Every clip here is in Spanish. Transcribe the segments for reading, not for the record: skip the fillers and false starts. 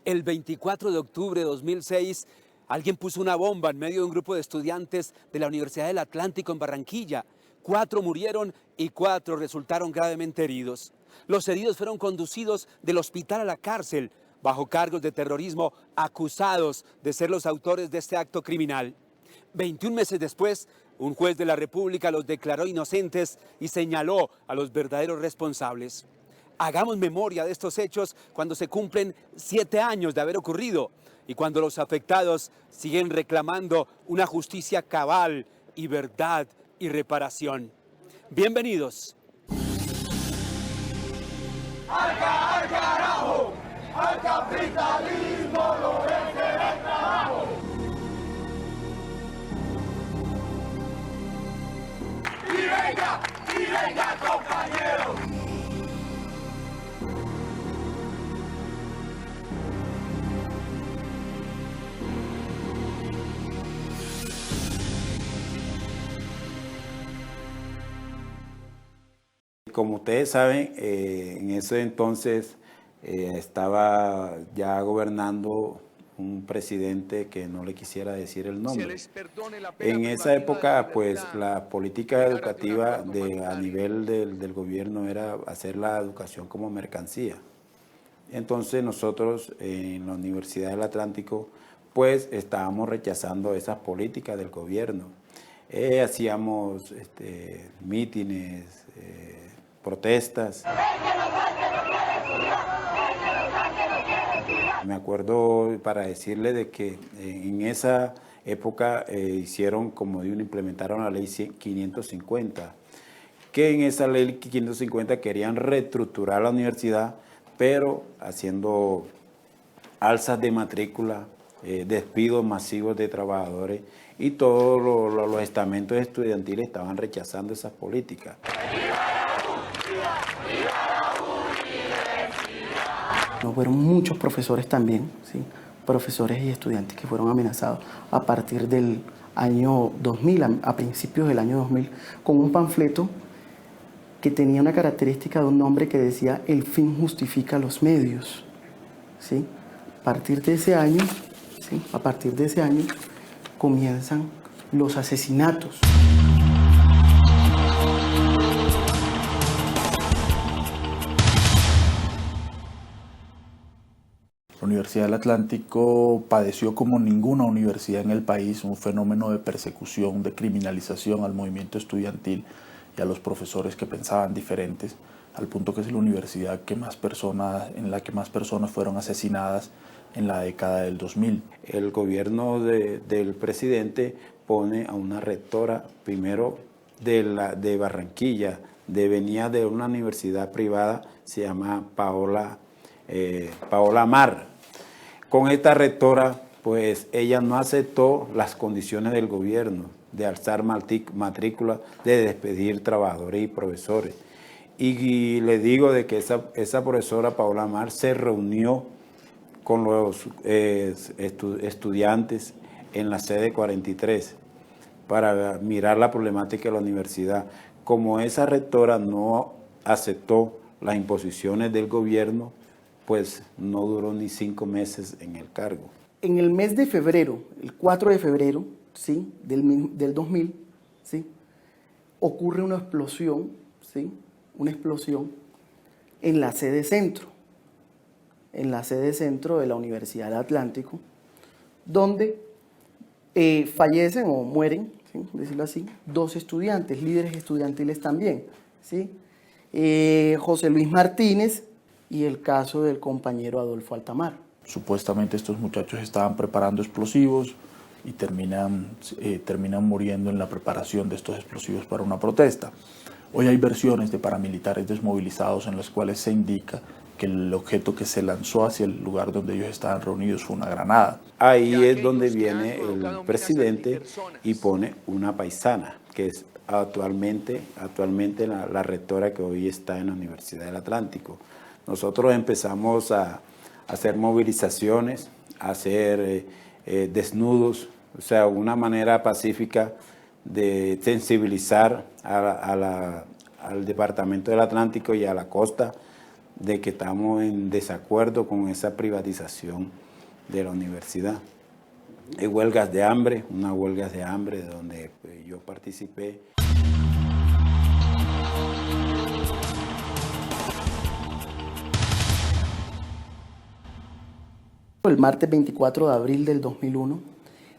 El 24 de octubre de 2006, alguien puso una bomba en medio de un grupo de estudiantes de la Universidad del Atlántico en Barranquilla. 4 murieron y 4 resultaron gravemente heridos. Los heridos fueron conducidos del hospital a la cárcel bajo cargos de terrorismo, acusados de ser los autores de este acto criminal. 21 meses después, un juez de la República los declaró inocentes y señaló a los verdaderos responsables. Hagamos memoria de estos hechos cuando se cumplen 7 años de haber ocurrido y cuando los afectados siguen reclamando una justicia cabal y verdad y reparación. Bienvenidos. ¡Al carajo! ¡Al capitalismo lo vence el trabajo! ¡Y venga, compañeros! Como ustedes saben, en ese entonces estaba ya gobernando un presidente que no le quisiera decir el nombre. En esa época, pues la política educativa a nivel del gobierno era hacer la educación como mercancía. Entonces nosotros en la Universidad del Atlántico, pues estábamos rechazando esas políticas del gobierno. Hacíamos mítines, protestas. Me acuerdo para decirle de que en esa época implementaron la ley 550, que en esa ley 550 querían reestructurar la universidad, pero haciendo alzas de matrícula, despidos masivos de trabajadores, y todos los estamentos estudiantiles estaban rechazando esas políticas. Fueron muchos profesores también, ¿sí? Profesores y estudiantes que fueron amenazados a partir del año 2000, a principios del año 2000, con un panfleto que tenía una característica de un nombre que decía "el fin justifica los medios", ¿sí? A partir de ese año, ¿sí? Comienzan los asesinatos. La Universidad del Atlántico padeció como ninguna universidad en el país un fenómeno de persecución, de criminalización al movimiento estudiantil y a los profesores que pensaban diferentes, al punto que es la universidad en la que más personas fueron asesinadas en la década del 2000. El gobierno del presidente pone a una rectora, primero de Barranquilla, venía de una universidad privada, se llama Paola Mar. Con esta rectora, pues ella no aceptó las condiciones del gobierno de alzar matrícula, de despedir trabajadores y profesores. Y le digo de que esa profesora Paola Mar se reunió con los estudiantes en la sede 43 para mirar la problemática de la universidad. Como esa rectora no aceptó las imposiciones del gobierno, pues no duró ni 5 meses en el cargo. En el mes de febrero, el 4 de febrero, ¿sí? del 2000, ¿sí? Ocurre una explosión, ¿sí? Una explosión en la sede centro, de la Universidad del Atlántico, donde fallecen o mueren, ¿sí? Decirlo así, 2 estudiantes, líderes estudiantiles también, ¿sí? José Luis Martínez y el caso del compañero Adolfo Altamar. Supuestamente estos muchachos estaban preparando explosivos y terminan muriendo en la preparación de estos explosivos para una protesta. Hoy hay versiones de paramilitares desmovilizados en las cuales se indica que el objeto que se lanzó hacia el lugar donde ellos estaban reunidos fue una granada. Ahí es donde viene el presidente y pone una paisana, que es actualmente la rectora que hoy está en la Universidad del Atlántico. Nosotros empezamos a hacer movilizaciones, a hacer desnudos, o sea, una manera pacífica de sensibilizar al Departamento del Atlántico y a la costa de que estamos en desacuerdo con esa privatización de la universidad. Hay huelgas de hambre, unas huelgas de hambre donde yo participé. El martes 24 de abril del 2001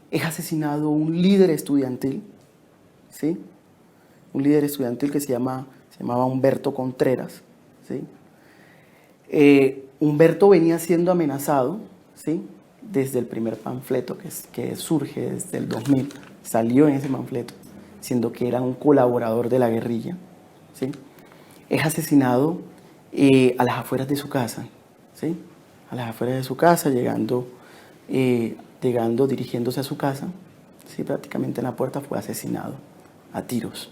es asesinado un líder estudiantil, ¿sí? Un líder estudiantil que se llamaba Humberto Contreras, ¿sí? Humberto venía siendo amenazado, ¿sí? Desde el primer panfleto que surge desde el 2000, salió en ese panfleto, siendo que era un colaborador de la guerrilla, ¿sí? Es asesinado a las afueras de su casa, ¿sí? A las afueras de su casa, dirigiéndose a su casa, ¿sí? Prácticamente en la puerta fue asesinado a tiros.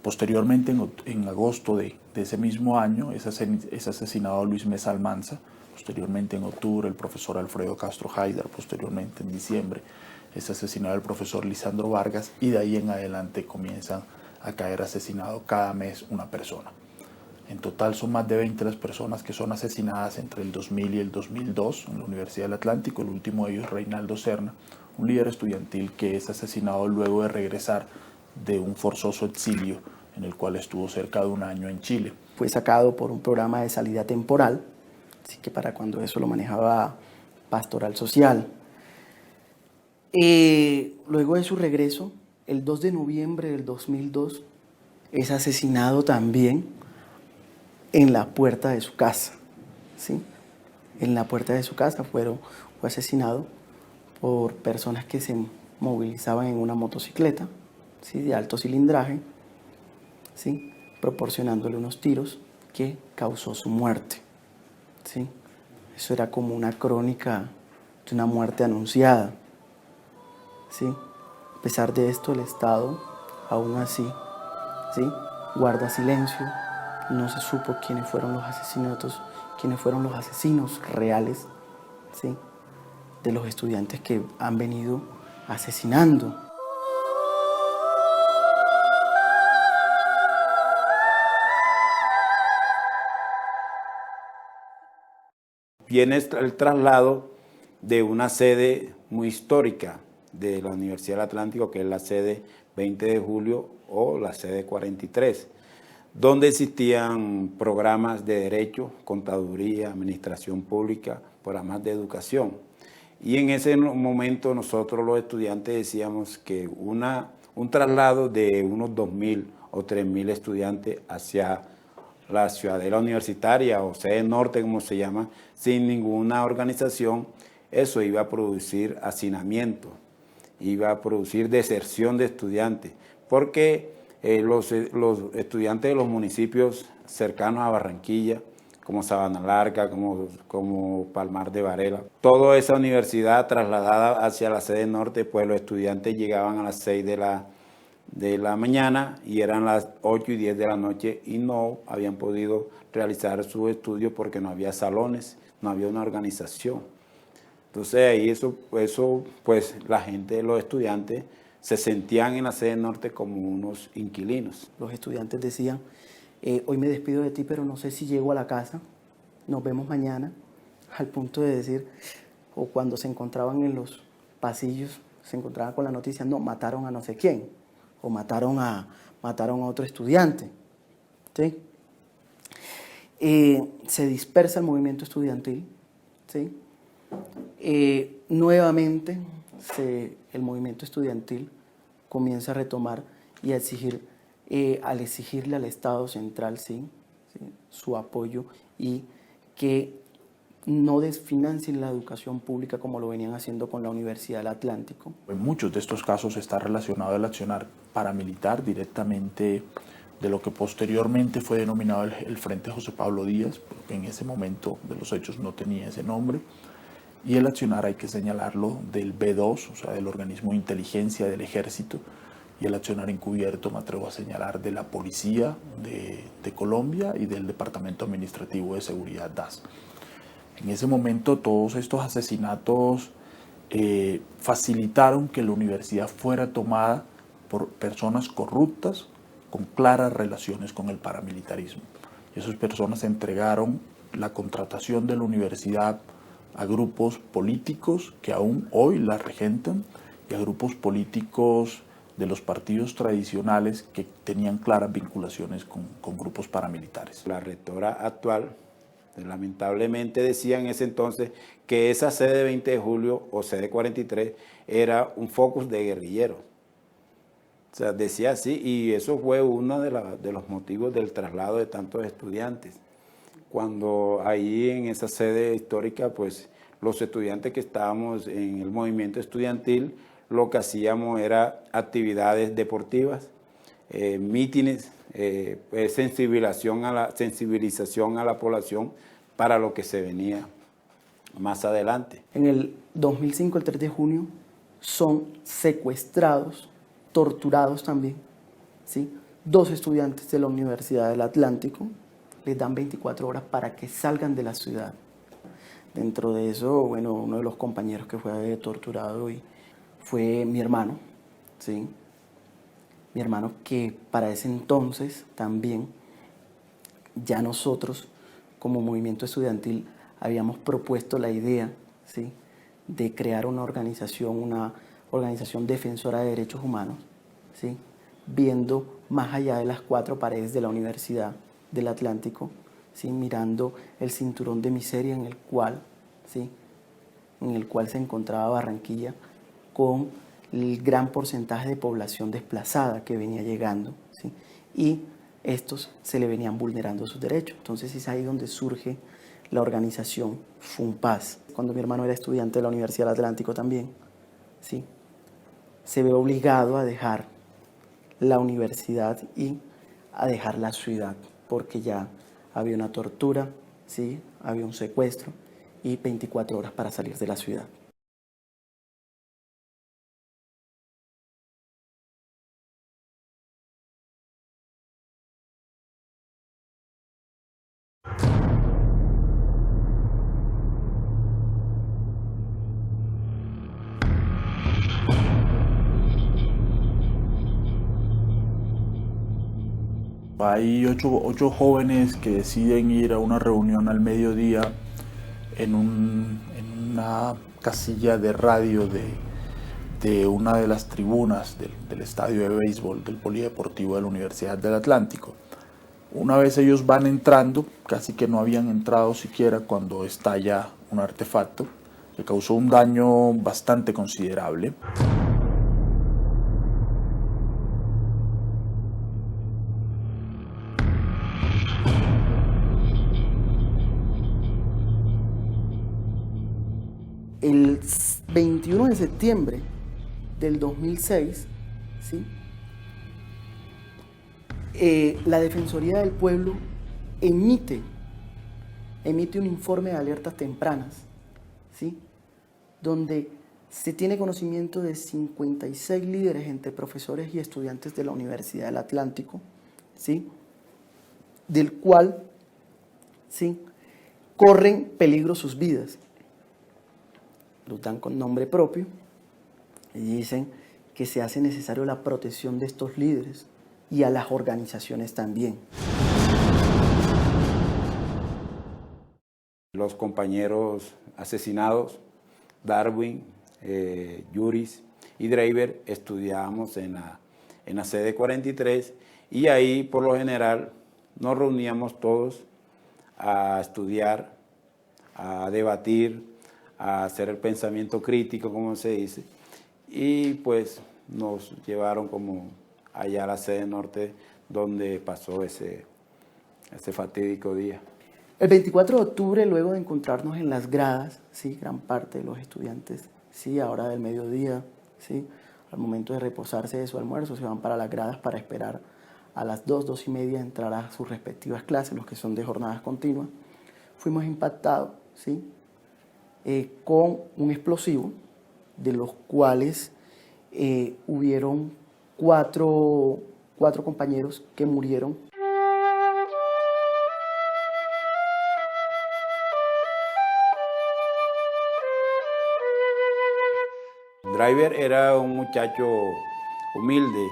Posteriormente, en agosto de ese mismo año, es asesinado Luis Mesa Almanza. Posteriormente, en octubre, el profesor Alfredo Castro Haidar. Posteriormente, en diciembre, es asesinado el profesor Lisandro Vargas. Y de ahí en adelante comienzan a caer asesinados cada mes una persona. En total son más de 20 las personas que son asesinadas entre el 2000 y el 2002 en la Universidad del Atlántico. El último de ellos, Reinaldo Serna, un líder estudiantil que es asesinado luego de regresar de un forzoso exilio en el cual estuvo cerca de un año en Chile. Fue sacado por un programa de salida temporal, así que para cuando eso lo manejaba Pastoral Social. Luego de su regreso, el 2 de noviembre del 2002, es asesinado también en la puerta de su casa, ¿sí? En la puerta de su casa fue asesinado por personas que se movilizaban en una motocicleta, ¿sí? De alto cilindraje, ¿sí? Proporcionándole unos tiros que causó su muerte, ¿sí? Eso era como una crónica de una muerte anunciada, ¿sí? A pesar de esto, el Estado, aún así, ¿sí? Guarda silencio. No se supo quiénes fueron los asesinos reales, ¿sí? De los estudiantes que han venido asesinando. Viene el traslado de una sede muy histórica de la Universidad del Atlántico, que es la sede 20 de julio o la sede 43, donde existían programas de derecho, contaduría, administración pública, programas de educación. Y en ese momento nosotros los estudiantes decíamos que un traslado de unos 2.000 o 3.000 estudiantes hacia la ciudadela universitaria o sede norte, como se llama, sin ninguna organización, eso iba a producir hacinamiento, iba a producir deserción de estudiantes, porque los estudiantes de los municipios cercanos a Barranquilla, como Sabana Larga, como Palmar de Varela, toda esa universidad trasladada hacia la sede norte, pues los estudiantes llegaban a las 6 de la mañana y eran las 8 y 10 de la noche y no habían podido realizar sus estudios porque no había salones, no había una organización. Entonces ahí eso pues la gente, los estudiantes, se sentían en la sede norte como unos inquilinos. Los estudiantes decían, hoy me despido de ti, pero no sé si llego a la casa, nos vemos mañana, al punto de decir, o cuando se encontraban en los pasillos, se encontraban con la noticia, no, mataron a no sé quién, o mataron a otro estudiante, ¿sí? Se dispersa el movimiento estudiantil, ¿sí? Nuevamente el movimiento estudiantil comienza a retomar y a exigir, al exigirle al Estado central ¿sí? Su apoyo y que no desfinancien la educación pública como lo venían haciendo con la Universidad del Atlántico. En muchos de estos casos está relacionado el accionar paramilitar directamente de lo que posteriormente fue denominado el Frente José Pablo Díaz, porque en ese momento de los hechos no tenía ese nombre. Y el accionar hay que señalarlo del B2, o sea, del organismo de inteligencia del ejército, y el accionar encubierto, me atrevo a señalar, de la policía de Colombia y del Departamento Administrativo de Seguridad DAS. En ese momento todos estos asesinatos facilitaron que la universidad fuera tomada por personas corruptas con claras relaciones con el paramilitarismo. Y esas personas entregaron la contratación de la universidad a grupos políticos que aún hoy la regentan y a grupos políticos de los partidos tradicionales que tenían claras vinculaciones con grupos paramilitares. La rectora actual lamentablemente decía en ese entonces que esa sede 20 de julio o sede 43 era un focus de guerrilleros. O sea, decía así, y eso fue uno de los motivos del traslado de tantos estudiantes. Cuando ahí en esa sede histórica, pues los estudiantes que estábamos en el movimiento estudiantil, lo que hacíamos era actividades deportivas, mítines, sensibilización a la población para lo que se venía más adelante. En el 2005, el 3 de junio, son secuestrados, torturados también, ¿sí? 2 estudiantes de la Universidad del Atlántico, les dan 24 horas para que salgan de la ciudad. Dentro de eso, bueno, uno de los compañeros que fue torturado fue mi hermano, ¿sí? Mi hermano, que para ese entonces también ya nosotros como movimiento estudiantil habíamos propuesto la idea, ¿sí?, de crear una organización defensora de derechos humanos, ¿sí?, viendo más allá de las 4 paredes de la Universidad del Atlántico, ¿sí?, mirando el cinturón de miseria en el cual se encontraba Barranquilla, con el gran porcentaje de población desplazada que venía llegando, ¿sí?, y estos se le venían vulnerando sus derechos. Entonces es ahí donde surge la organización FUNPAS. Cuando mi hermano era estudiante de la Universidad del Atlántico también, ¿sí?, se ve obligado a dejar la universidad y a dejar la ciudad, porque ya había una tortura, ¿sí?, había un secuestro y 24 horas para salir de la ciudad. Hay ocho jóvenes que deciden ir a una reunión al mediodía en una casilla de radio de una de las tribunas del estadio de béisbol del Polideportivo de la Universidad del Atlántico. Una vez ellos van entrando, casi que no habían entrado siquiera cuando estalla un artefacto que causó un daño bastante considerable. El 21 de septiembre del 2006, ¿sí?, la Defensoría del Pueblo emite un informe de alertas tempranas, ¿sí?, donde se tiene conocimiento de 56 líderes entre profesores y estudiantes de la Universidad del Atlántico, ¿sí?, del cual, ¿sí?, corren peligro sus vidas. Los dan con nombre propio y dicen que se hace necesario la protección de estos líderes y a las organizaciones también. Los compañeros asesinados, Darwin, Yuris y Driver, estudiábamos en la sede 43 y ahí por lo general nos reuníamos todos a estudiar, a debatir, a hacer el pensamiento crítico, como se dice, y pues nos llevaron como allá a la sede norte donde pasó ese fatídico día. El 24 de octubre, luego de encontrarnos en las gradas, ¿sí?, gran parte de los estudiantes, ¿sí?, a hora del mediodía, ¿sí?, al momento de reposarse de su almuerzo, se van para las gradas para esperar a las 2:30 entrar a sus respectivas clases, los que son de jornadas continuas. Fuimos impactados, ¿sí?, con un explosivo, de los cuales hubieron cuatro compañeros que murieron. Driver era un muchacho humilde,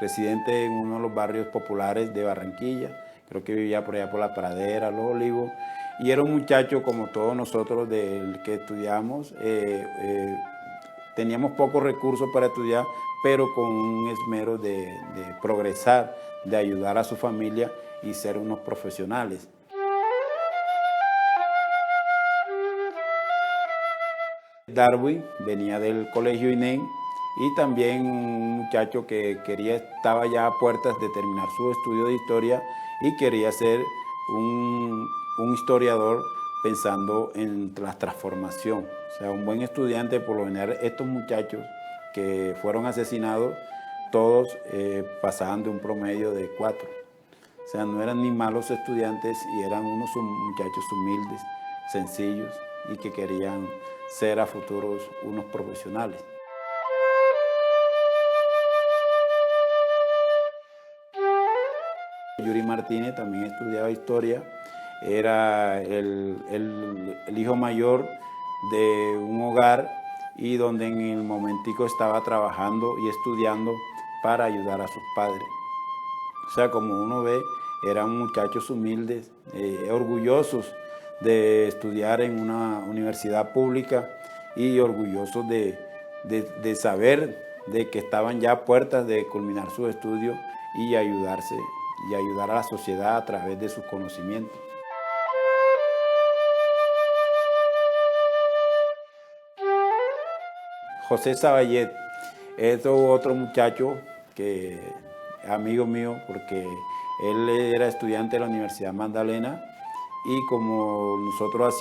residente en uno de los barrios populares de Barranquilla, creo que vivía por allá por la Pradera, Los Olivos, y era un muchacho como todos nosotros del que estudiamos, teníamos pocos recursos para estudiar, pero con un esmero de progresar, de ayudar a su familia y ser unos profesionales. Darwin venía del colegio INEM y también un muchacho que estaba ya a puertas de terminar su estudio de historia y quería ser un historiador pensando en la transformación. O sea, un buen estudiante. Por lo general, estos muchachos que fueron asesinados, todos pasaban de un promedio de 4. O sea, no eran ni malos estudiantes y eran unos muchachos humildes, sencillos y que querían ser a futuros unos profesionales. Yuri Martínez también estudiaba historia, era el hijo mayor de un hogar y donde en el momentico estaba trabajando y estudiando para ayudar a sus padres. O sea, como uno ve, eran muchachos humildes, orgullosos de estudiar en una universidad pública y orgullosos de saber de que estaban ya a puertas de culminar sus estudios y ayudarse y ayudar a la sociedad a través de sus conocimientos. José Saballet es otro muchacho que amigo mío porque él era estudiante de la Universidad Magdalena y como nosotros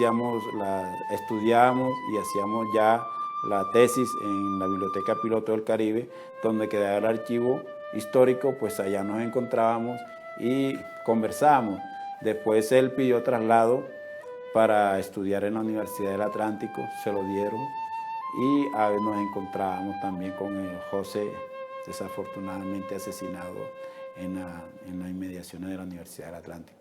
estudiábamos y hacíamos ya la tesis en la Biblioteca Piloto del Caribe, donde quedaba el archivo histórico, pues allá nos encontrábamos y conversábamos. Después él pidió traslado para estudiar en la Universidad del Atlántico, se lo dieron y a veces nos encontrábamos también con el José, desafortunadamente asesinado en las inmediaciones de la Universidad del Atlántico.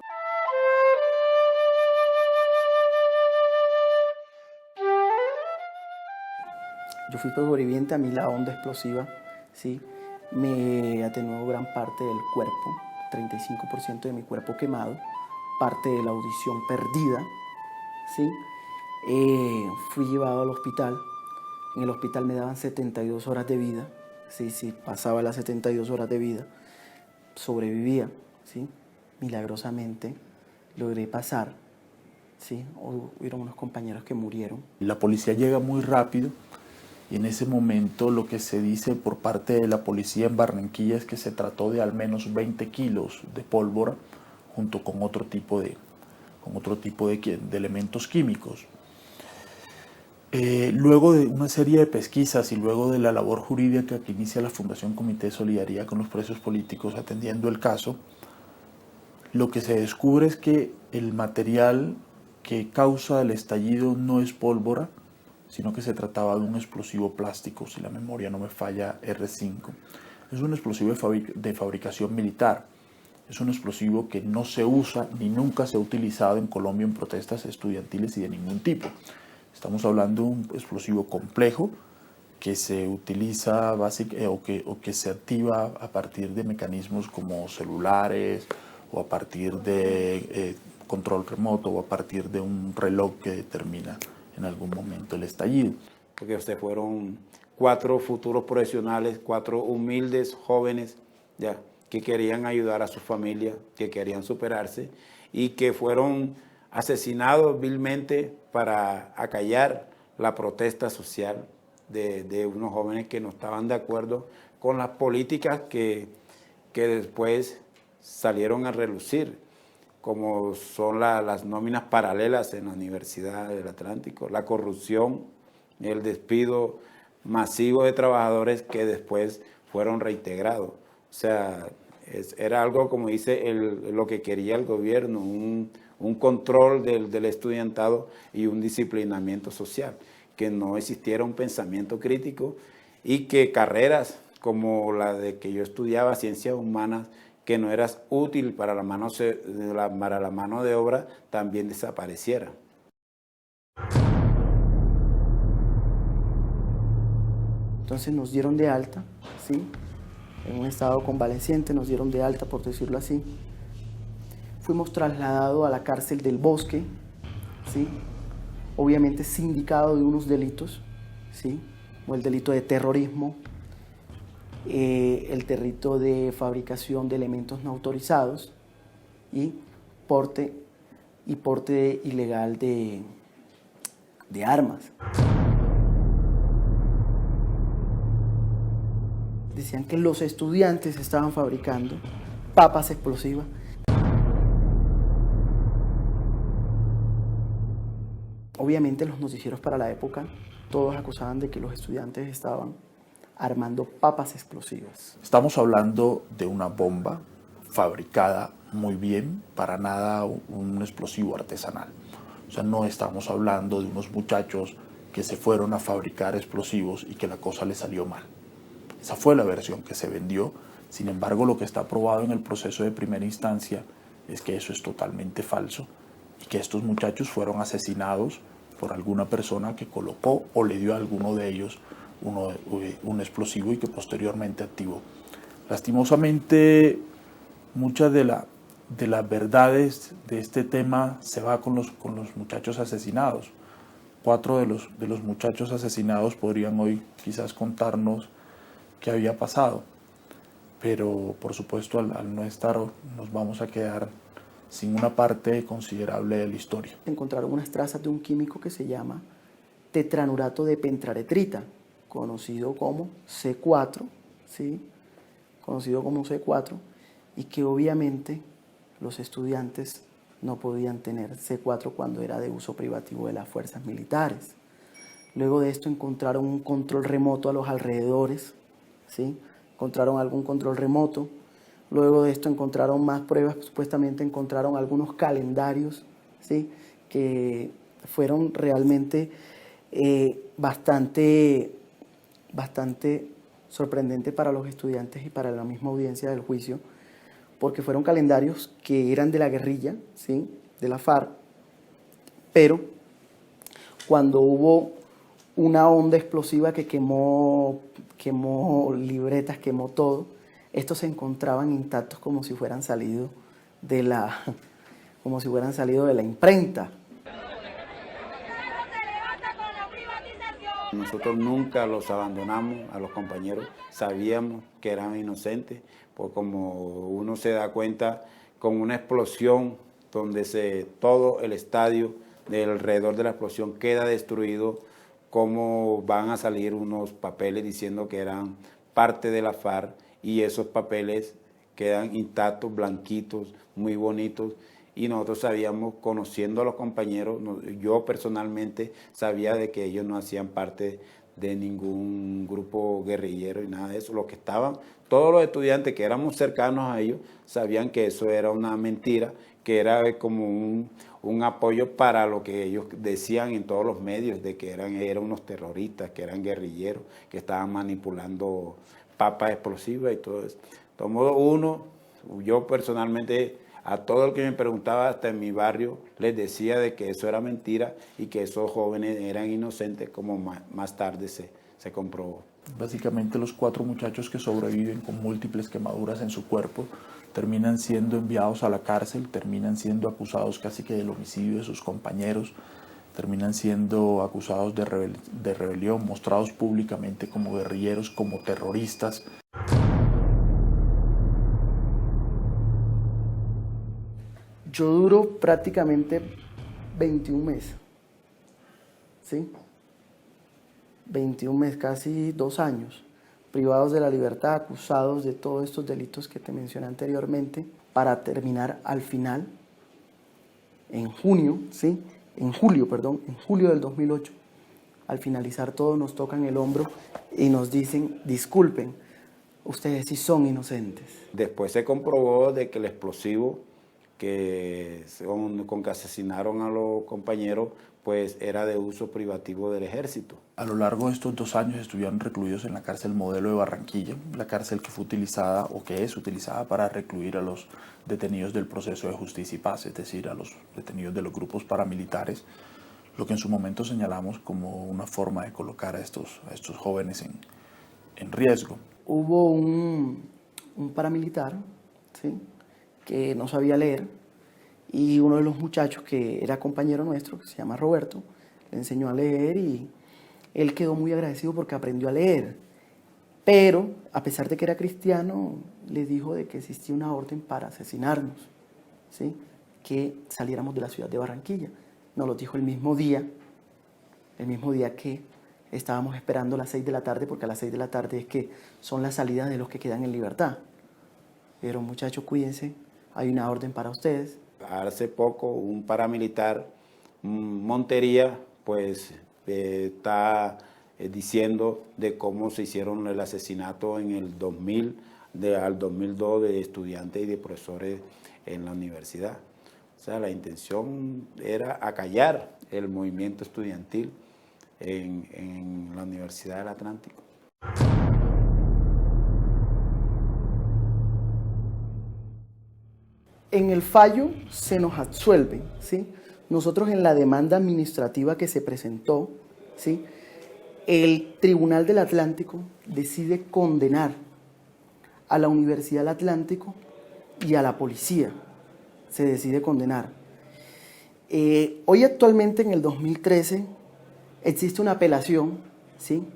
Yo fui sobreviviente, a mí la onda explosiva, ¿sí? Me atenuó gran parte del cuerpo, 35% de mi cuerpo quemado, parte de la audición perdida, ¿sí? Fui llevado al hospital, en el hospital me daban 72 horas de vida, sí, pasaba las 72 horas de vida, sobrevivía, ¿sí? Milagrosamente logré pasar, ¿sí? Hubieron unos compañeros que murieron. La policía llega muy rápido. Y en ese momento lo que se dice por parte de la policía en Barranquilla es que se trató de al menos 20 kilos de pólvora junto con otro tipo de elementos químicos. Luego de una serie de pesquisas y luego de la labor jurídica que inicia la Fundación Comité de Solidaridad con los Presos Políticos atendiendo el caso, lo que se descubre es que el material que causa el estallido no es pólvora, sino que se trataba de un explosivo plástico, si la memoria no me falla, R5. Es un explosivo de fabricación militar. Es un explosivo que no se usa ni nunca se ha utilizado en Colombia en protestas estudiantiles y de ningún tipo. Estamos hablando de un explosivo complejo que se utiliza o que se activa a partir de mecanismos como celulares o a partir de control remoto o a partir de un reloj que determina en algún momento el estallido. Porque ustedes fueron 4 futuros profesionales, 4 humildes jóvenes ya, que querían ayudar a su familia, que querían superarse y que fueron asesinados vilmente para acallar la protesta social de unos jóvenes que no estaban de acuerdo con las políticas que después salieron a relucir, como son las nóminas paralelas en la Universidad del Atlántico, la corrupción, el despido masivo de trabajadores que después fueron reintegrados. O sea, era algo, como dice, lo que quería el gobierno, un control del estudiantado y un disciplinamiento social, que no existiera un pensamiento crítico y que carreras como la de que yo estudiaba, ciencias humanas, que no eras útil para la mano de obra, también desapareciera. Entonces nos dieron de alta, ¿sí? En un estado convaleciente nos dieron de alta, por decirlo así. Fuimos trasladados a la cárcel del Bosque, ¿sí? Obviamente sindicado de unos delitos, ¿sí? Como el delito de terrorismo, el delito de fabricación de elementos no autorizados y porte ilegal de armas. Decían que los estudiantes estaban fabricando papas explosivas. Obviamente los noticieros para la época, todos acusaban de que los estudiantes estaban armando papas explosivas. Estamos hablando de una bomba fabricada muy bien, para nada un explosivo artesanal. O sea, no estamos hablando de unos muchachos que se fueron a fabricar explosivos y que la cosa les salió mal. Esa fue la versión que se vendió. Sin embargo, lo que está probado en el proceso de primera instancia es que eso es totalmente falso y que estos muchachos fueron asesinados por alguna persona que colocó o le dio a alguno de ellos un explosivo y que posteriormente activó. Lastimosamente, muchas de las verdades de este tema se va con los muchachos asesinados. 4 de los muchachos asesinados podrían hoy quizás contarnos qué había pasado, pero por supuesto al no estar nos vamos a quedar sin una parte considerable de la historia. Encontraron unas trazas de un químico que se llama tetranurato de pentraretrita, conocido como C4, ¿sí? Conocido como C4, y que obviamente los estudiantes no podían tener C4 cuando era de uso privativo de las fuerzas militares. Luego de esto encontraron un control remoto a los alrededores, ¿sí? Encontraron algún control remoto. Luego de esto encontraron más pruebas, supuestamente encontraron algunos calendarios, ¿sí? Que fueron realmente bastante sorprendentes para los estudiantes y para la misma audiencia del juicio, porque fueron calendarios que eran de la guerrilla, ¿sí? De la FARC, pero cuando hubo una onda explosiva que quemó libretas, quemó todo, estos se encontraban intactos como si fueran salido de la imprenta. Nosotros nunca los abandonamos a los compañeros, sabíamos que eran inocentes, pues como uno se da cuenta con una explosión donde todo el estadio alrededor de la explosión queda destruido, cómo van a salir unos papeles diciendo que eran parte de la FARC y esos papeles quedan intactos, blanquitos, muy bonitos. Y nosotros sabíamos, conociendo a los compañeros, yo personalmente sabía de que ellos no hacían parte de ningún grupo guerrillero y nada de eso. Los que estaban, todos los estudiantes que éramos cercanos a ellos, sabían que eso era una mentira, que era como un apoyo para lo que ellos decían en todos los medios, de que eran unos terroristas, que eran guerrilleros, que estaban manipulando papas explosivas y todo eso. De todo modo, yo personalmente, a todo el que me preguntaba, hasta en mi barrio, les decía de que eso era mentira y que esos jóvenes eran inocentes, como más tarde se comprobó. Básicamente los 4 muchachos que sobreviven con múltiples quemaduras en su cuerpo terminan siendo enviados a la cárcel, terminan siendo acusados casi que del homicidio de sus compañeros, terminan siendo acusados de rebelión, mostrados públicamente como guerrilleros, como terroristas. Yo duro prácticamente 21 meses, ¿sí? 21 meses, casi 2 años, privados de la libertad, acusados de todos estos delitos que te mencioné anteriormente, para terminar al final, en julio del 2008, al finalizar todo nos tocan el hombro y nos dicen, disculpen, ustedes sí son inocentes. Después se comprobó de que el explosivo con que asesinaron a los compañeros, pues era de uso privativo del ejército. A lo largo de estos 2 años estuvieron recluidos en la cárcel Modelo de Barranquilla, la cárcel que fue utilizada o que es utilizada para recluir a los detenidos del proceso de justicia y paz, es decir, a los detenidos de los grupos paramilitares, lo que en su momento señalamos como una forma de colocar a estos jóvenes en riesgo. Hubo un paramilitar, ¿sí?, que no sabía leer y uno de los muchachos que era compañero nuestro, que se llama Roberto, le enseñó a leer y él quedó muy agradecido porque aprendió a leer. Pero, a pesar de que era cristiano, le dijo de que existía una orden para asesinarnos, ¿sí? Que saliéramos de la ciudad de Barranquilla. Nos lo dijo el mismo día que estábamos esperando las 6 de la tarde, porque a las 6 de la tarde es que son las salidas de los que quedan en libertad. Pero muchachos, cuídense, hay una orden para ustedes. Hace poco un paramilitar, Montería, pues está diciendo de cómo se hicieron el asesinato en el 2000 al 2002 de estudiantes y de profesores en la universidad. O sea, la intención era acallar el movimiento estudiantil en la Universidad del Atlántico. En el fallo se nos absuelve, ¿sí? Nosotros en la demanda administrativa que se presentó, ¿sí? El Tribunal del Atlántico decide condenar a la Universidad del Atlántico y a la policía. Se decide condenar. Hoy actualmente, en el 2013, existe una apelación, ¿sí?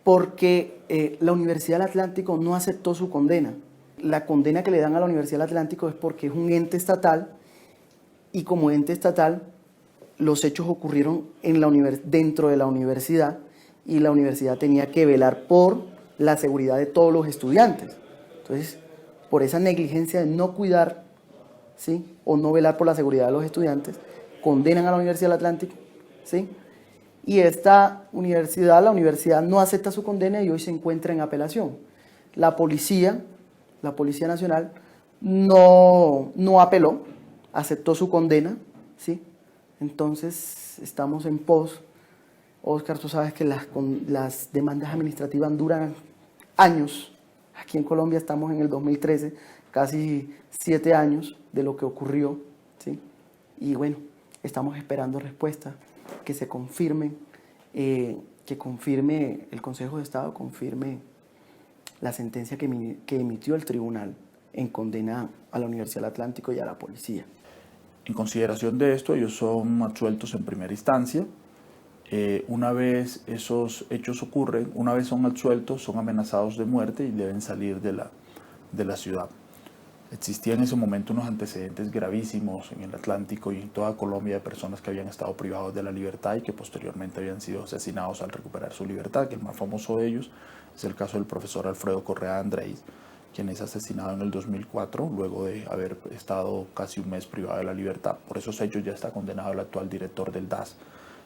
Porque la Universidad del Atlántico no aceptó su condena. La condena que le dan a la Universidad del Atlántico es porque es un ente estatal y como ente estatal los hechos ocurrieron dentro de la universidad y la universidad tenía que velar por la seguridad de todos los estudiantes. Entonces, por esa negligencia de no cuidar, ¿sí? O no velar por la seguridad de los estudiantes, condenan a la Universidad del Atlántico, ¿sí? Y esta universidad, la universidad no acepta su condena y hoy se encuentra en apelación. La Policía Nacional no apeló, aceptó su condena, ¿sí? Entonces estamos en pos. Oscar, tú sabes que las demandas administrativas duran años. Aquí en Colombia estamos en el 2013, casi 7 años de lo que ocurrió, ¿sí? Y bueno, estamos esperando respuestas, que se confirmen, que confirme el Consejo de Estado, confirme la sentencia que emitió el tribunal en condena a la Universidad del Atlántico y a la policía. En consideración de esto, ellos son absueltos en primera instancia. Una vez esos hechos ocurren, una vez son absueltos, son amenazados de muerte y deben salir de la ciudad. Existían en ese momento unos antecedentes gravísimos en el Atlántico y en toda Colombia de personas que habían estado privados de la libertad y que posteriormente habían sido asesinados al recuperar su libertad, que el más famoso de ellos es el caso del profesor Alfredo Correa Andrés, quien es asesinado en el 2004, luego de haber estado casi un mes privado de la libertad. Por esos hechos ya está condenado el actual director del DAS,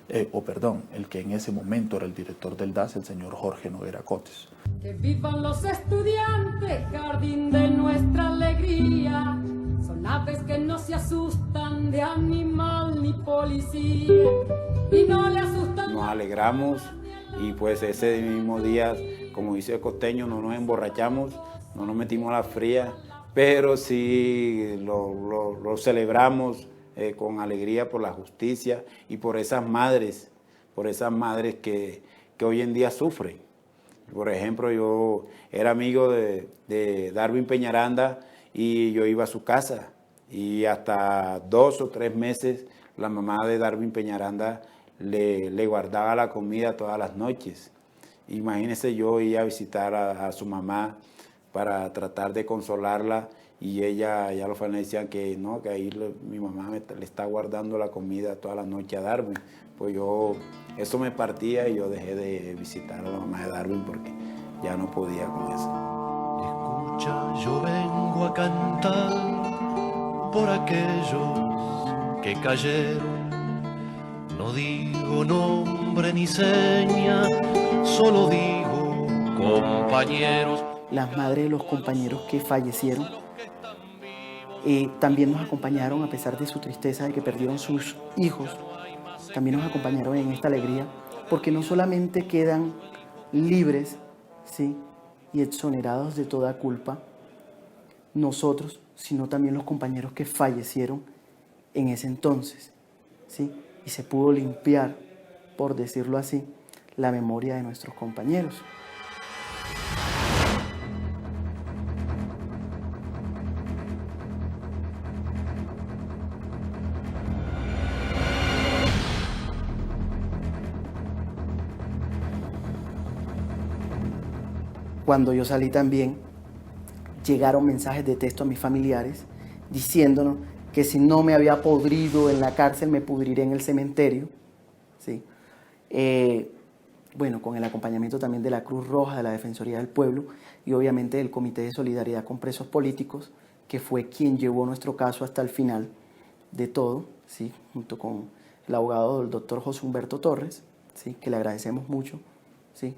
el que en ese momento era el director del DAS, el señor Jorge Noguera Cotes. Que vivan los estudiantes, jardín de nuestra alegría. Son aves que no se asustan de animal ni policía. Y no le asustan. Nos alegramos y pues ese mismo día, como dice el costeño, no nos emborrachamos, no nos metimos a la fría, pero sí lo celebramos con alegría por la justicia y por esas madres que hoy en día sufren. Por ejemplo, yo era amigo de Darwin Peñaranda y yo iba a su casa y hasta 2 o 3 meses la mamá de Darwin Peñaranda le guardaba la comida todas las noches. Imagínense, yo ir a visitar a su mamá para tratar de consolarla y ella, ya los familiares decían que no, que ahí mi mamá le está guardando la comida toda la noche a Darwin. Pues eso me partía y yo dejé de visitar a la mamá de Darwin porque ya no podía con eso. Escucha, yo vengo a cantar por aquellos que cayeron. No digo nombre ni seña, solo digo compañeros. Las madres de los compañeros que fallecieron también nos acompañaron, a pesar de su tristeza de que perdieron sus hijos, también nos acompañaron en esta alegría, porque no solamente quedan libres, ¿sí?, y exonerados de toda culpa nosotros, sino también los compañeros que fallecieron en ese entonces, ¿sí?, y se pudo limpiar, por decirlo así, la memoria de nuestros compañeros. Cuando yo salí también, llegaron mensajes de texto a mis familiares diciéndonos que si no me había podrido en la cárcel, me pudriré en el cementerio, ¿sí? Bueno, con el acompañamiento también de la Cruz Roja, de la Defensoría del Pueblo y obviamente del Comité de Solidaridad con Presos Políticos, que fue quien llevó nuestro caso hasta el final de todo, ¿sí? Junto con el abogado del doctor José Humberto Torres, ¿sí? Que le agradecemos mucho, ¿sí?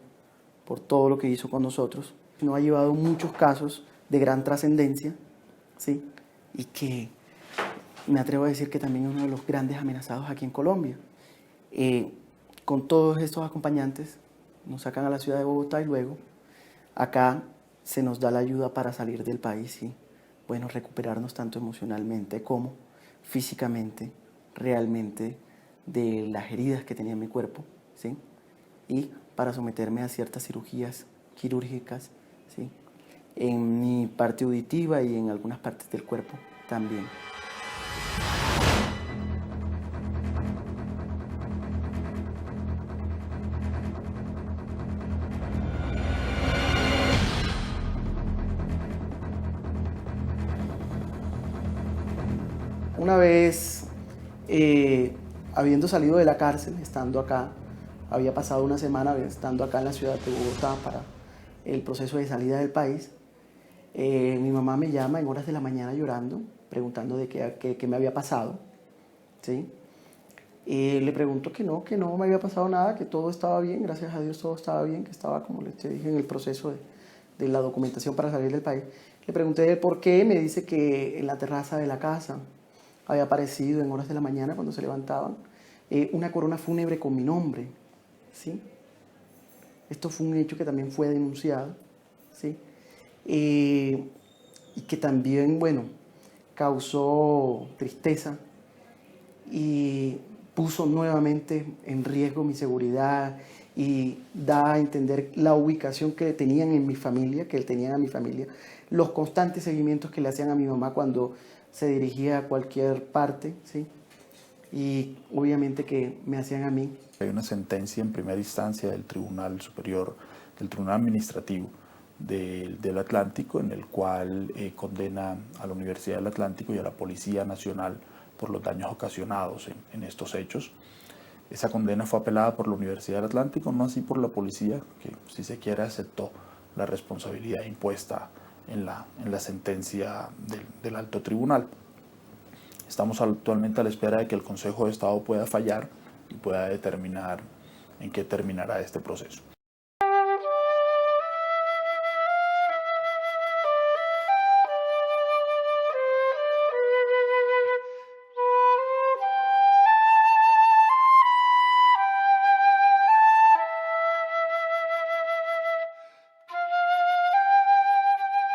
Por todo lo que hizo con nosotros. Nos ha llevado muchos casos de gran trascendencia, ¿sí? Y que me atrevo a decir que también es uno de los grandes amenazados aquí en Colombia. Con todos estos acompañantes nos sacan a la ciudad de Bogotá y luego acá se nos da la ayuda para salir del país y bueno, recuperarnos tanto emocionalmente como físicamente, realmente, de las heridas que tenía en mi cuerpo, ¿sí? Y para someterme a ciertas cirugías quirúrgicas, ¿sí? En mi parte auditiva y en algunas partes del cuerpo también. Una vez, habiendo salido de la cárcel, estando acá, había pasado una semana estando acá en la ciudad de Bogotá para el proceso de salida del país, mi mamá me llama en horas de la mañana llorando, preguntando de qué me había pasado, ¿sí? Le pregunto que no me había pasado nada, que todo estaba bien, gracias a Dios todo estaba bien, que estaba, como les dije, en el proceso de la documentación para salir del país. Le pregunté por qué, me dice que en la terraza de la casa había aparecido en horas de la mañana cuando se levantaban una corona fúnebre con mi nombre, ¿sí? Esto fue un hecho que también fue denunciado, ¿sí? Y que también, bueno, causó tristeza y puso nuevamente en riesgo mi seguridad y da a entender la ubicación que tenían en mi familia, que tenían a mi familia, los constantes seguimientos que le hacían a mi mamá cuando se dirigía a cualquier parte, ¿sí? Y obviamente que me hacían a mí. Hay una sentencia en primera instancia del Tribunal Superior, del Tribunal Administrativo del Atlántico, en el cual condena a la Universidad del Atlántico y a la Policía Nacional por los daños ocasionados en estos hechos. Esa condena fue apelada por la Universidad del Atlántico, no así por la policía, que si se quiere aceptó la responsabilidad impuesta en la sentencia del alto tribunal. Estamos actualmente a la espera de que el Consejo de Estado pueda fallar y pueda determinar en qué terminará este proceso.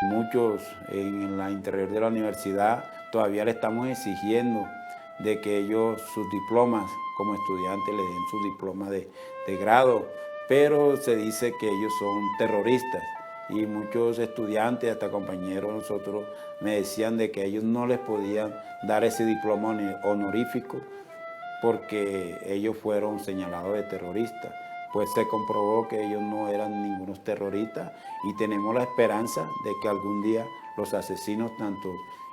Muchos en la interior de la universidad todavía le estamos exigiendo de que ellos sus diplomas como estudiantes le den su diploma de grado, pero se dice que ellos son terroristas y muchos estudiantes, hasta compañeros nosotros, me decían de que ellos no les podían dar ese diploma honorífico porque ellos fueron señalados de terroristas. Pues se comprobó que ellos no eran ningunos terroristas y tenemos la esperanza de que algún día los asesinos, tanto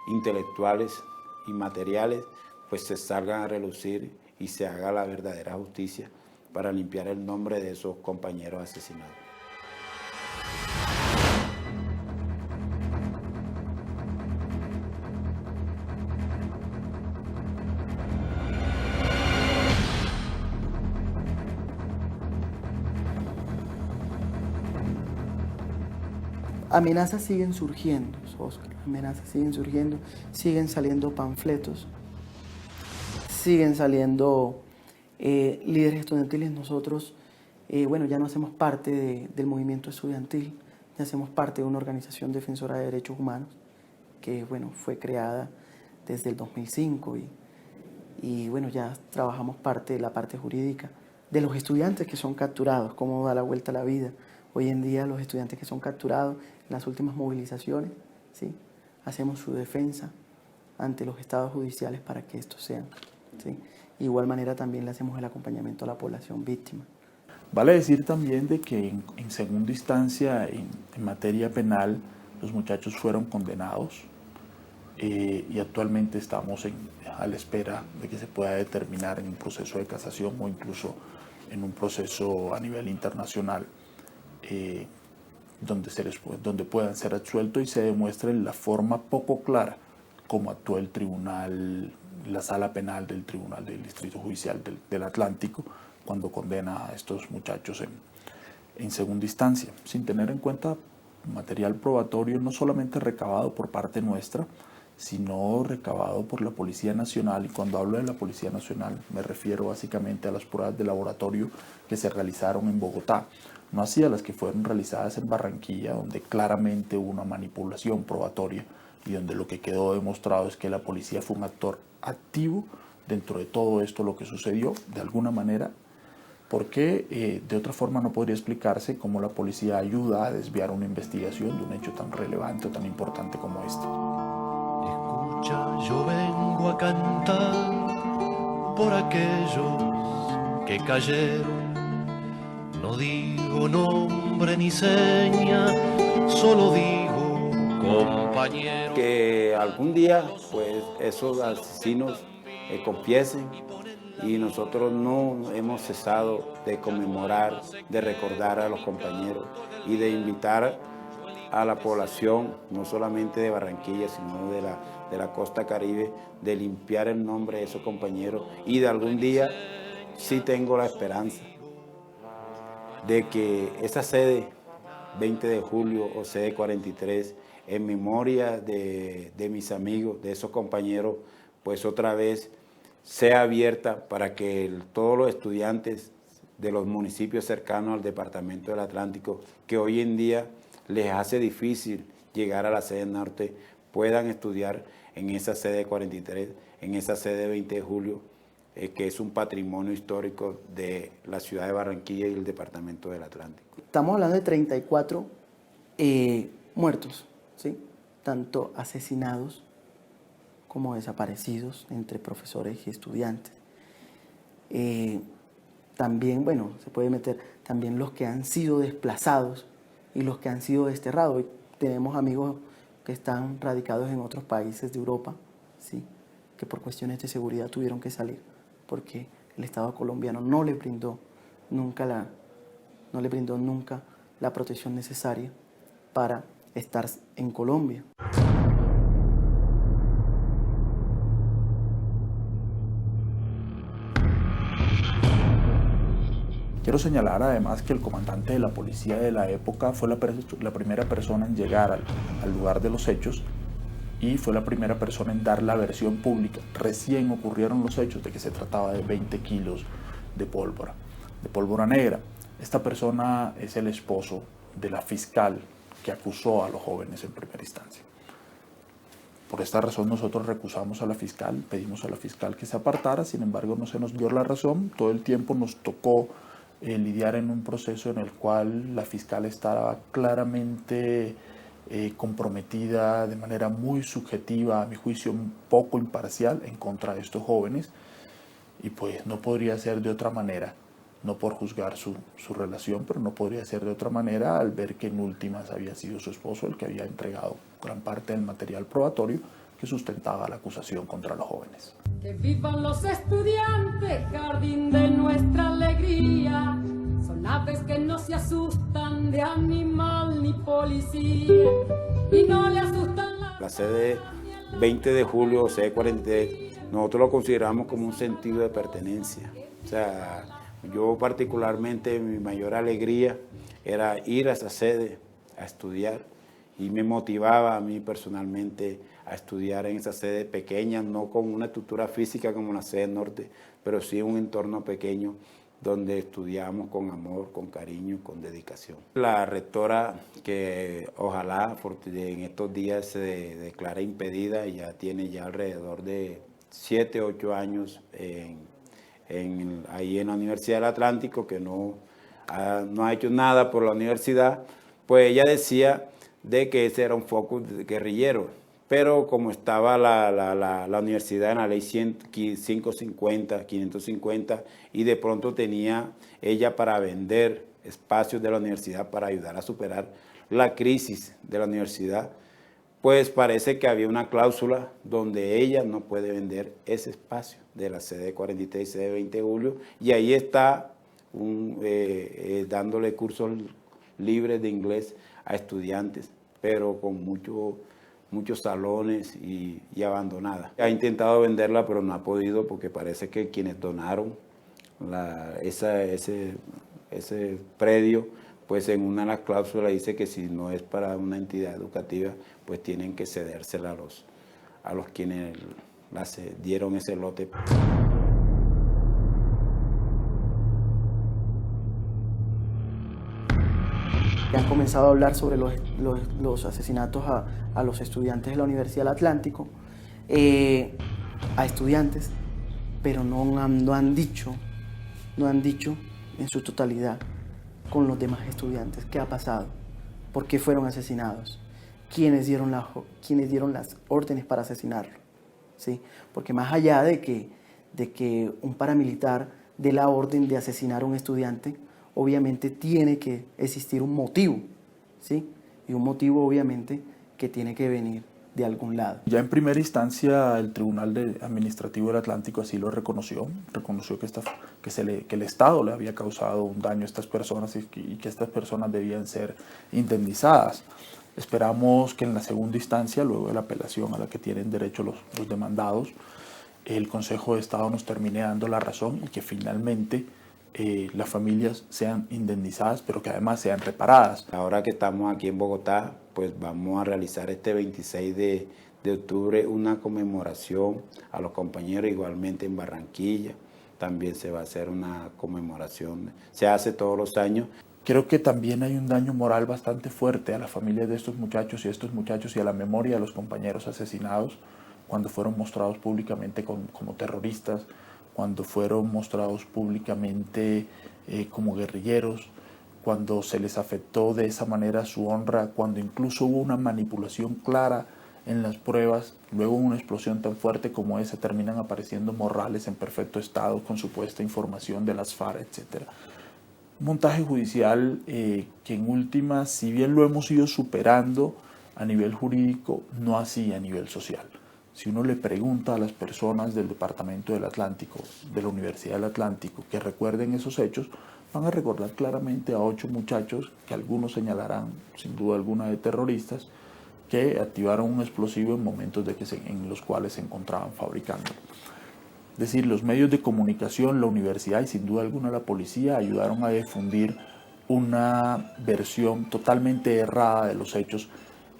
intelectuales y materiales, pues se salgan a relucir y se haga la verdadera justicia para limpiar el nombre de esos compañeros asesinados. Amenazas siguen surgiendo, Oscar, amenazas siguen surgiendo, siguen saliendo panfletos, siguen saliendo líderes estudiantiles. Nosotros, bueno, ya no hacemos parte del movimiento estudiantil, ya hacemos parte de una organización defensora de derechos humanos que, bueno, fue creada desde el 2005 y bueno, ya trabajamos parte de la parte jurídica de los estudiantes que son capturados, cómo da la vuelta a la vida. Hoy en día los estudiantes que son capturados en las últimas movilizaciones, ¿sí? Hacemos su defensa ante los estados judiciales para que estos sean, ¿sí? De igual manera también le hacemos el acompañamiento a la población víctima. Vale decir también de que en segunda instancia, en materia penal, los muchachos fueron condenados y actualmente estamos a la espera de que se pueda determinar en un proceso de casación o incluso en un proceso a nivel internacional donde puedan ser absueltos y se demuestre la forma poco clara como actuó el tribunal, la sala penal del Tribunal del Distrito Judicial del Atlántico cuando condena a estos muchachos en segunda instancia, sin tener en cuenta material probatorio no solamente recabado por parte nuestra, sino recabado por la Policía Nacional. Y cuando hablo de la Policía Nacional me refiero básicamente a las pruebas de laboratorio que se realizaron en Bogotá, no así a las que fueron realizadas en Barranquilla, donde claramente hubo una manipulación probatoria y donde lo que quedó demostrado es que la policía fue un actor activo dentro de todo esto, lo que sucedió de alguna manera, porque de otra forma no podría explicarse cómo la policía ayuda a desviar una investigación de un hecho tan relevante o tan importante como este. Escucha, yo vengo a cantar por aquellos que cayeron. No digo nombre ni seña, solo digo compañero. Que algún día pues esos asesinos confiesen, y nosotros no hemos cesado de conmemorar, de recordar a los compañeros y de invitar a la población, no solamente de Barranquilla, sino de la costa caribe, de limpiar el nombre de esos compañeros. Y de algún día sí tengo la esperanza de que esa sede 20 de julio o sede 43, en memoria de mis amigos, de esos compañeros, pues otra vez sea abierta para que todos los estudiantes de los municipios cercanos al departamento del Atlántico, que hoy en día les hace difícil llegar a la sede norte, puedan estudiar en esa sede 43, en esa sede 20 de julio, que es un patrimonio histórico de la ciudad de Barranquilla y el departamento del Atlántico. Estamos hablando de 34 muertos, ¿sí? Tanto asesinados como desaparecidos entre profesores y estudiantes. También, bueno, se puede meter también los que han sido desplazados y los que han sido desterrados. Hoy tenemos amigos que están radicados en otros países de Europa, ¿sí? Que por cuestiones de seguridad tuvieron que salir porque el Estado colombiano no le brindó nunca la protección necesaria para estar en Colombia. Quiero señalar además que el comandante de la policía de la época fue la primera persona en llegar al lugar de los hechos y fue la primera persona en dar la versión pública. Recién ocurrieron los hechos de que se trataba de 20 kilos de pólvora negra. Esta persona es el esposo de la fiscal que acusó a los jóvenes en primera instancia. Por esta razón nosotros recusamos a la fiscal, pedimos a la fiscal que se apartara, sin embargo no se nos dio la razón. Todo el tiempo nos tocó lidiar en un proceso en el cual la fiscal estaba claramente comprometida de manera muy subjetiva, a mi juicio un poco imparcial, en contra de estos jóvenes, y pues no podría ser de otra manera, no por juzgar su relación, pero no podría ser de otra manera al ver que en últimas había sido su esposo el que había entregado gran parte del material probatorio que sustentaba la acusación contra los jóvenes. Que vivan los estudiantes, jardín de nuestra alegría. Son aves que no se asustan de animal ni policía y no le asustan la sede 20 de julio, sede 43, nosotros lo consideramos como un sentido de pertenencia. O sea, yo particularmente mi mayor alegría era ir a esa sede a estudiar y me motivaba a mí personalmente a estudiar en esa sede pequeña, no con una estructura física como la sede norte, pero sí un entorno pequeño donde estudiamos con amor, con cariño, con dedicación. La rectora, que ojalá en estos días se declara impedida, ya tiene ya alrededor de 7, 8 años ahí en la Universidad del Atlántico, que no ha hecho nada por la universidad, pues ella decía de que ese era un focus guerrillero, pero como estaba la universidad en la ley 550, y de pronto tenía ella para vender espacios de la universidad para ayudar a superar la crisis de la universidad, pues parece que había una cláusula donde ella no puede vender ese espacio de la sede 43 y sede 20 de julio, y ahí está dándole cursos libres de inglés a estudiantes, pero con muchos salones y abandonada. Ha intentado venderla, pero no ha podido porque parece que quienes donaron ese predio, pues en una de las cláusulas dice que si no es para una entidad educativa, pues tienen que cedérsela a los quienes dieron ese lote. Han comenzado a hablar sobre los asesinatos a los estudiantes de la Universidad del Atlántico, a estudiantes, pero no han dicho en su totalidad con los demás estudiantes qué ha pasado, por qué fueron asesinados, quiénes dieron las órdenes para asesinarlo, ¿sí? Porque más allá de que un paramilitar dé la orden de asesinar a un estudiante, obviamente tiene que existir un motivo, ¿sí? Y un motivo obviamente que tiene que venir de algún lado. Ya en primera instancia el Tribunal Administrativo del Atlántico así lo reconoció que el Estado le había causado un daño a estas personas y que estas personas debían ser indemnizadas. Esperamos que en la segunda instancia, luego de la apelación a la que tienen derecho los demandados, el Consejo de Estado nos termine dando la razón y que finalmente las familias sean indemnizadas, pero que además sean reparadas. Ahora que estamos aquí en Bogotá, pues vamos a realizar este 26 de octubre una conmemoración a los compañeros, igualmente en Barranquilla. También se va a hacer una conmemoración, se hace todos los años. Creo que también hay un daño moral bastante fuerte a las familias de estos muchachos y a la memoria de los compañeros asesinados cuando fueron mostrados públicamente como terroristas, cuando fueron mostrados públicamente como guerrilleros, cuando se les afectó de esa manera su honra, cuando incluso hubo una manipulación clara en las pruebas, luego una explosión tan fuerte como esa, terminan apareciendo morrales en perfecto estado con supuesta información de las FARC, etc. Un montaje judicial que en última, si bien lo hemos ido superando a nivel jurídico, no así a nivel social. Si uno le pregunta a las personas del Departamento del Atlántico, de la Universidad del Atlántico, que recuerden esos hechos, van a recordar claramente a 8 muchachos, que algunos señalarán sin duda alguna de terroristas, que activaron un explosivo en momentos en los cuales se encontraban fabricando. Es decir, los medios de comunicación, la universidad y sin duda alguna la policía ayudaron a difundir una versión totalmente errada de los hechos,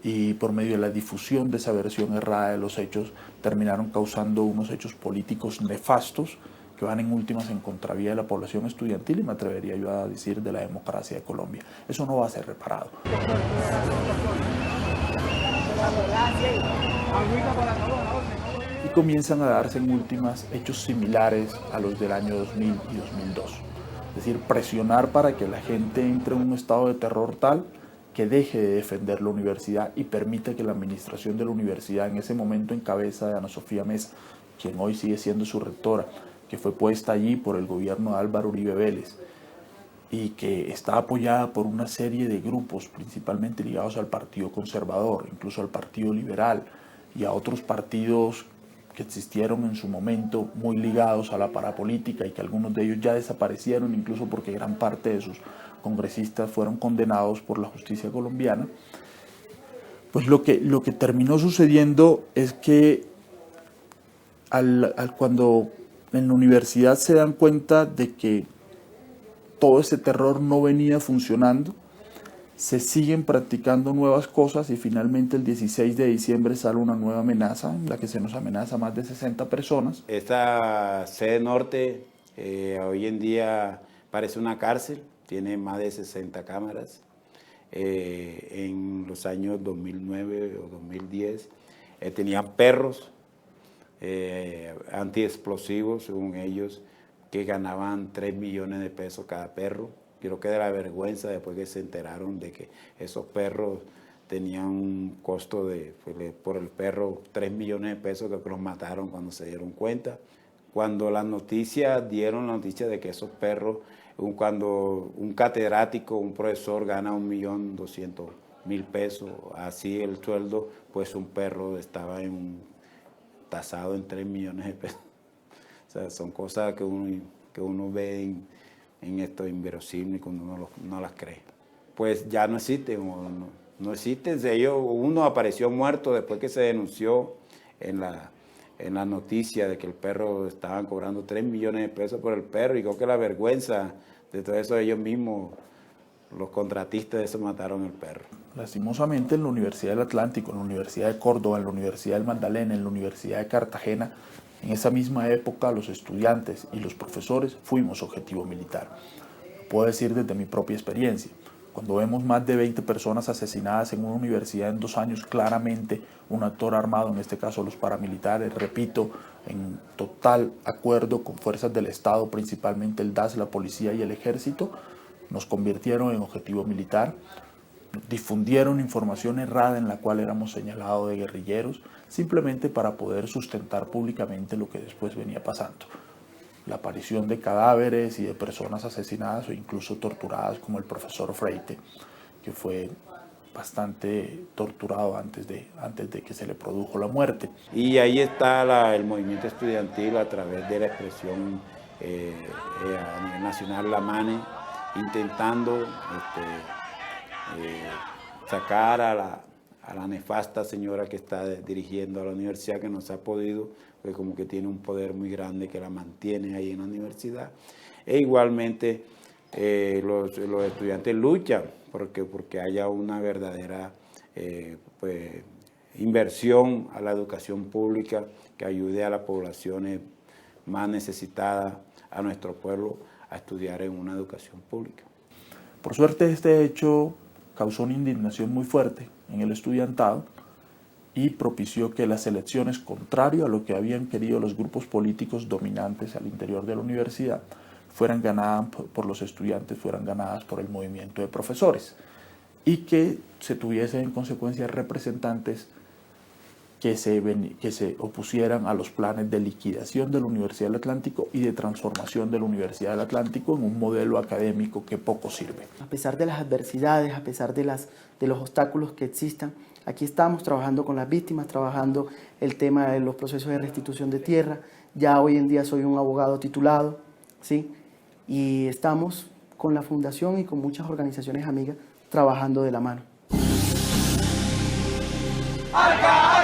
y por medio de la difusión de esa versión errada de los hechos terminaron causando unos hechos políticos nefastos que van en últimas en contravía de la población estudiantil y me atrevería yo a decir de la democracia de Colombia. Eso no va a ser reparado. Y comienzan a darse en últimas hechos similares a los del año 2000 y 2002. Es decir, presionar para que la gente entre en un estado de terror tal que deje de defender la universidad y permita que la administración de la universidad, en ese momento en cabeza de Ana Sofía Mesa, quien hoy sigue siendo su rectora, que fue puesta allí por el gobierno de Álvaro Uribe Vélez y que está apoyada por una serie de grupos, principalmente ligados al Partido Conservador, incluso al Partido Liberal y a otros partidos que existieron en su momento muy ligados a la parapolítica y que algunos de ellos ya desaparecieron, incluso porque gran parte de sus congresistas fueron condenados por la justicia colombiana. Pues lo que terminó sucediendo es que cuando en la universidad se dan cuenta de que todo ese terror no venía funcionando, se siguen practicando nuevas cosas y finalmente el 16 de diciembre sale una nueva amenaza en la que se nos amenaza a más de 60 personas. Esta sede norte hoy en día parece una cárcel, tiene más de 60 cámaras. En los años 2009 o 2010 tenían perros antiexplosivos, según ellos, que ganaban 3 millones de pesos cada perro. Creo que de la vergüenza después que se enteraron de que esos perros tenían un costo por el perro 3 millones de pesos, que los mataron cuando se dieron cuenta. Cuando las noticias dieron la noticia de que esos perros, cuando un catedrático, un profesor gana 1.200.000 pesos, así el sueldo, pues un perro estaba tasado en 3 millones de pesos. O sea, son cosas que uno ve en esto inverosímil cuando uno no las cree. Pues ya no existen, no existen. Uno apareció muerto después que se denunció en la noticia de que el perro estaban cobrando 3 millones de pesos por el perro, y creo que la vergüenza de todo eso, ellos mismos, los contratistas de eso, mataron el perro. Lastimosamente, en la Universidad del Atlántico, en la Universidad de Córdoba, en la Universidad del Magdalena, en la Universidad de Cartagena, en esa misma época los estudiantes y los profesores fuimos objetivo militar. Lo puedo decir desde mi propia experiencia. Cuando vemos más de 20 personas asesinadas en una universidad en 2 años, claramente un actor armado, en este caso los paramilitares, repito, en total acuerdo con fuerzas del Estado, principalmente el DAS, la policía y el ejército, nos convirtieron en objetivo militar, difundieron información errada en la cual éramos señalados de guerrilleros, simplemente para poder sustentar públicamente lo que después venía pasando. La aparición de cadáveres y de personas asesinadas o incluso torturadas, como el profesor Freite, que fue bastante torturado antes de que se le produjo la muerte. Y ahí está el movimiento estudiantil, a través de la expresión a nivel nacional, la MANE, intentando sacar a la nefasta señora que está dirigiendo a la universidad, que no se ha podido, porque como que tiene un poder muy grande que la mantiene ahí en la universidad. E igualmente los estudiantes luchan porque haya una verdadera inversión a la educación pública que ayude a las poblaciones más necesitadas, a nuestro pueblo, a estudiar en una educación pública. Por suerte, este hecho causó una indignación muy fuerte en el estudiantado y propició que las elecciones, contrario a lo que habían querido los grupos políticos dominantes al interior de la universidad, fueran ganadas por los estudiantes, fueran ganadas por el movimiento de profesores, y que se tuviesen en consecuencia representantes que se opusieran a los planes de liquidación de la Universidad del Atlántico y de transformación de la Universidad del Atlántico en un modelo académico que poco sirve. A pesar de las adversidades, a pesar de los obstáculos que existan, aquí estamos trabajando con las víctimas, trabajando el tema de los procesos de restitución de tierra. Ya hoy en día soy un abogado titulado, ¿sí? Y estamos con la fundación y con muchas organizaciones amigas trabajando de la mano. ¡Al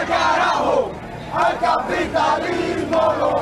carajo! ¡Al capitalismo lo